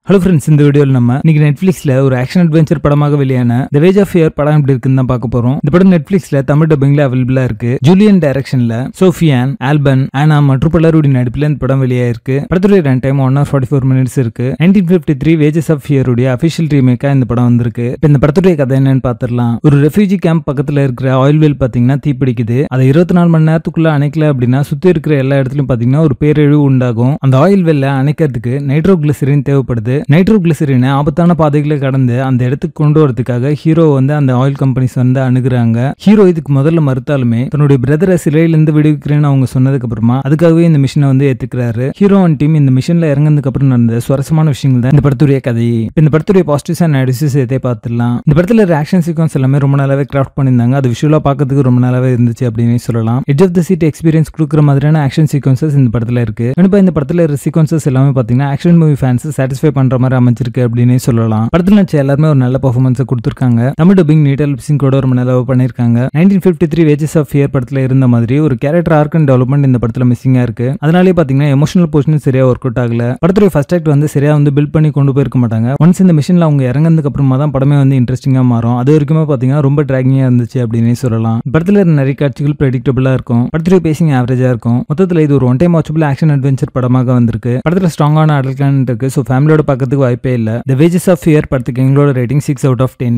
Hello friends, இந்த வீடியோவில் நம்ம இன்னைக்கு நெட்ஃபிளிக்ஸ்ல ஒரு ஆக்ஷன் அட்வென்ச்சர் படமாக வெளியான தி வேஜ் ஆஃப் ஃபியர் படம் எப்படி இருக்குன்னு தான் பார்க்க போறோம். இந்த படம் நெட்ஃபிளிக்ஸ்ல தமிழ் டப்பிங்ல அவைலபிளா இருக்கு. ஜூலியன் டைரக்ஷன்ல சோஃபியான், ஆல்பன், ஆனா மற்றும் பலருடைய நடிப்புல இந்த படம் வெளியாயிருக்கு. படத்துடைய ரன் டைம் 1:44 minutes இருக்கு. 1953 வேஜஸ் ஆஃப் ஃபியர் உடைய அபிஷியல் ரீமேக்கா இந்த படம் வந்திருக்கு. இப்போ இந்த படத்துடைய கதை என்னன்னு பார்த்துடலாம். ஒரு ரெஃப்யூஜி கேம்ப் பக்கத்துல இருக்கிற ஆயில் வெல் பாத்தீங்கன்னா தீப்பிடிக்குது. அதை 24 மணி நேரத்துக்குள்ள அணைக்கல அப்படின்னா சுத்தி இருக்கிற எல்லா இடத்துலயும் பாத்தீங்கன்னா ஒரு பேரழிவு உண்டாகும். அந்த ஆயில் வெல்ல அணைக்கிறதுக்கு நைட்ரோகிளிசரின் தேவைப்படுது. நைட்ரோகிளிசரினை ஆபத்தான பாதைகளை கடந்து அந்த இடத்துக்கு கொண்டு வரதுக்காக ஹீரோ அந்த ஆயில் கம்பெனிஸ் அணுகுறாங்க. ஹீரோ இதுக்கு முதல்ல மறுத்தாலுமே தன்னுடைய பிரதரை சிலையிலிருந்து விடுவிக்கிறேன்னு அவங்க சொன்னதுக்கு அப்புறமா அதுக்காகவே இந்த மிஷினை ஏத்துக்கிறாரு. ஹீரோ அண்ட் டீம் இந்த மிஷன்ல இறங்கினதுக்கு அப்புறம் நடந்த சுவாரஸ்யமான விஷயங்கள் தான் இந்த படத்துடைய கதை. இந்த படத்துடைய பாசிட்டிவ்ஸ் அண்ட் நெகட்டிவ்ஸ் சேர்த்தே பார்த்துடலாம். இந்த படத்துல ஆக்ஷன் சீக்வன்ஸ் எல்லாமே ரொம்ப நாளாவே கிராஃப்ட் பண்ணியிருந்தாங்க. அது விஷுவலா பார்க்கறதுக்கு ரொம்ப நாளாவே இருந்துச்சு அப்படின்னு சொல்லலாம். Edge of the seat experience கொடுக்குற மாதிரியான ஆக்ஷன் சீக்வன்சஸ் இந்த படத்துல இருக்கு. கண்டிப்பா இந்த படத்துல இருக்க சீக்வன்சஸ் எல்லாமே பாத்தீங்கன்னா ஆக்ஷன் மூவி ஃபேன்ஸ் சாட்டிஸ்ஃபை பண்ற மாதிரி அமைச்சிருக்கு அப்படின்னு சொல்லலாம். படத்துல நடிச்ச எல்லாருமே ஒரு நல்ல பெர்ஃபார்மன்ஸ் கொடுத்திருக்காங்க. தமிழ் டப்பிங் நீட்டா லிப்சிங் கூட ரொம்ப நல்லா பண்ணிருக்காங்க. 1953 வேஜஸ் ஆஃப் ஃபியர் படத்துல இருந்த மாதிரி ஒரு கேரக்டர் ஆர்க் அண்ட் டெவலப்மெண்ட் இந்த படத்துல மிஸ்ஸிங்கா இருக்கு. அதனாலே பாத்தீங்கன்னா எமோஷனல் போர்ஷன் சரியா ஒர்க் அவுட் ஆகல. படத்துடைய ஃபர்ஸ்ட் ஆக்ட் சரியா பில்ட் பண்ணி கொண்டு போயிருக்க மாட்டாங்க. ஒன்ஸ் இந்த மிஷன்ல அவங்க இறங்கினதுக்கு அப்புறமா தான் படமே இன்ட்ரெஸ்டிங்கா மாறும். அது வரைக்குமே பாத்தீங்கன்னா ரொம்ப டிராகிங்கா இருந்துச்சு அப்படின்னு சொல்லலாம். படத்துல நிறைய காட்சிகள் பிரெடிக்டபிளா இருக்கும். படத்துடைய பேசிங் ஆவரேஜா இருக்கும். மொத்தத்துல இது ஒரு one time watchable action adventure படமாக வந்திருக்கு. படத்துல ஸ்ட்ராங்கான அடல்ட் கண்டென்ட் இருக்கு. சோ ஃபேமிலியோட பார்க்கிறதுக்கு வாய்ப்பே இல்ல. தி வேஜஸ் ஆஃப் ஃபியர் படத்துக்கு எங்களோட ரேட்டிங் 6 out of 10.